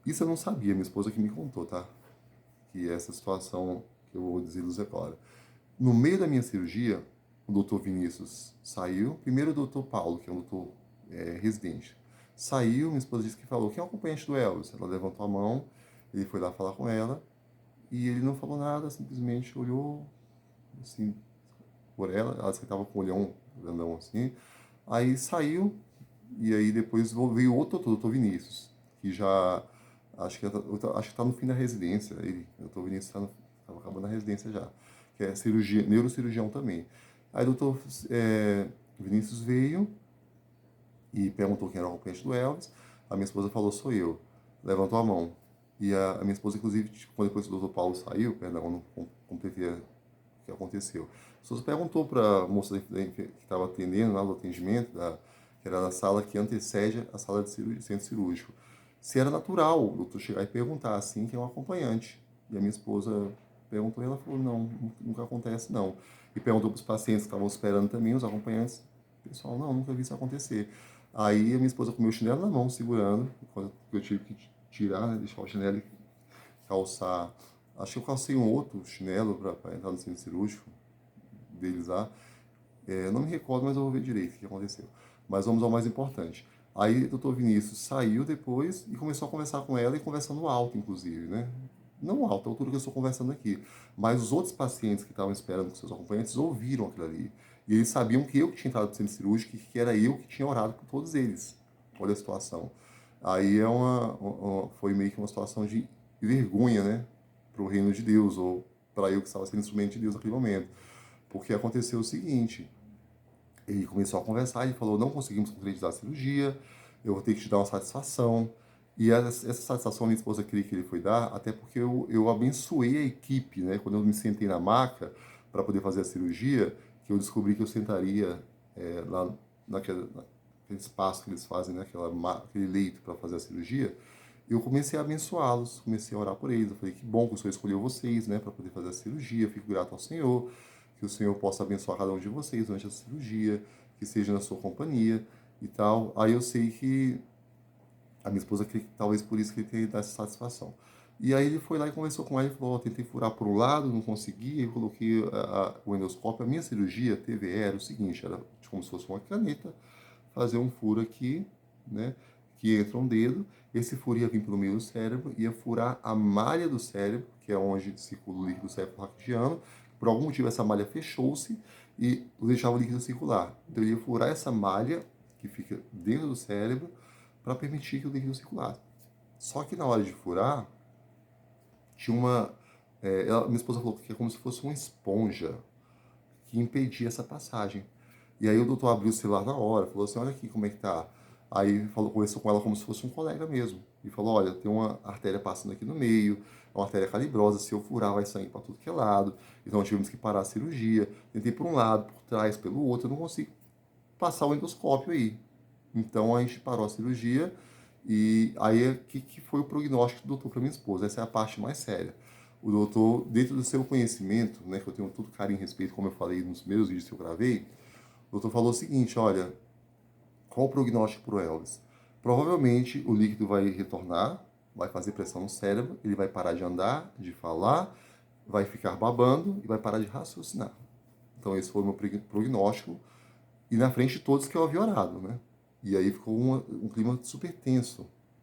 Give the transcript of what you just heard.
Isso eu não sabia, minha esposa que me contou, tá? Que essa situação que eu vou dizer agora. No meio da minha cirurgia, o doutor Vinícius saiu. Primeiro o doutor Paulo, que é um doutor residente, saiu. Minha esposa disse que falou: quem é o acompanhante do Elvis? Ela levantou a mão, ele foi lá falar com ela e ele não falou nada, simplesmente olhou assim por ela. Ela disse que estava com o olhão grandão assim. Aí saiu e aí depois veio outro doutor, o doutor Vinícius, que já acho que está no fim da residência. Ele, o doutor Vinícius estava acabando a residência já, que é cirurgia, neurocirurgião também. Aí o doutor Vinícius veio e perguntou quem era o acompanhante do Elvis. A minha esposa falou: sou eu. Levantou a mão. E a minha esposa, inclusive, tipo, quando depois o doutor Paulo saiu, perdão, eu não completei o que aconteceu. A esposa perguntou para a moça que estava atendendo lá no atendimento, que era na sala que antecede a sala de centro cirúrgico, se era natural o doutor chegar e perguntar assim, que é um acompanhante. E a minha esposa perguntou e ela falou: não, nunca acontece não. E perguntou para os pacientes que estavam esperando também, os acompanhantes. Pessoal, não, nunca vi isso acontecer. Aí a minha esposa com o meu chinelo na mão, segurando, quando eu tive que tirar, né, deixar o chinelo e calçar. Acho que eu calcei um outro chinelo para entrar no centro cirúrgico deles lá. Eu não me recordo, mas eu vou ver direito o que aconteceu. Mas vamos ao mais importante. Aí o doutor Vinícius saiu depois e começou a conversar com ela, e conversando alto, inclusive, né? Não alto, a altura que eu estou conversando aqui. Mas os outros pacientes que estavam esperando com seus acompanhantes ouviram aquilo ali. E eles sabiam que eu que tinha entrado no centro cirúrgico e que era eu que tinha orado por todos eles. Olha a situação. Aí foi meio que uma situação de vergonha, né? Para o reino de Deus, ou para eu que estava sendo instrumento de Deus naquele momento. Porque aconteceu o seguinte: ele começou a conversar e falou: não conseguimos concretizar a cirurgia, eu vou ter que te dar uma satisfação. E essa satisfação minha esposa queria que ele foi dar, até porque eu abençoei a equipe, né? Quando eu me sentei na maca para poder fazer a cirurgia, que eu descobri que eu sentaria lá naquele espaço que eles fazem, né? Aquele leito para fazer a cirurgia. Eu comecei a abençoá-los, comecei a orar por eles. Eu falei: que bom que o Senhor escolheu vocês, né, para poder fazer a cirurgia. Fico grato ao Senhor, que o Senhor possa abençoar cada um de vocês durante a cirurgia, que seja na sua companhia e tal. Aí eu sei que a minha esposa, que talvez por isso que ele tenha dado essa satisfação. E aí ele foi lá e conversou com ela e falou: tentei furar por um lado, não consegui, eu coloquei o endoscópio. A minha cirurgia, TVE, era o seguinte: era como se fosse uma caneta, fazer um furo aqui, né, que entra um dedo, esse furo ia vir pelo meio do cérebro, ia furar a malha do cérebro, que é onde circula o líquido céfalo-raquidiano. Por algum motivo essa malha fechou-se e deixava o líquido circular. Então ele ia furar essa malha, que fica dentro do cérebro, para permitir que o líquido circulasse. Só que na hora de furar, tinha minha esposa falou que é como se fosse uma esponja que impedia essa passagem. E aí o doutor abriu o celular na hora, falou assim: olha aqui como é que tá. Aí conversou com ela como se fosse um colega mesmo. E falou: olha, tem uma artéria passando aqui no meio, é uma artéria calibrosa, se eu furar vai sangue para tudo que é lado. Então tivemos que parar a cirurgia. Tentei por um lado, por trás, pelo outro, eu não consigo passar o endoscópio aí. Então a gente parou a cirurgia. E aí que foi o prognóstico do doutor para minha esposa. Essa é a parte mais séria. O doutor, dentro do seu conhecimento, né, que eu tenho todo carinho e respeito, como eu falei nos primeiros vídeos que eu gravei, o doutor falou o seguinte: olha, qual o prognóstico para o Elvis? Provavelmente o líquido vai retornar, vai fazer pressão no cérebro, ele vai parar de andar, de falar, vai ficar babando e vai parar de raciocinar. Então esse foi o meu prognóstico, e na frente de todos que eu havia orado, né? E aí ficou um clima super tenso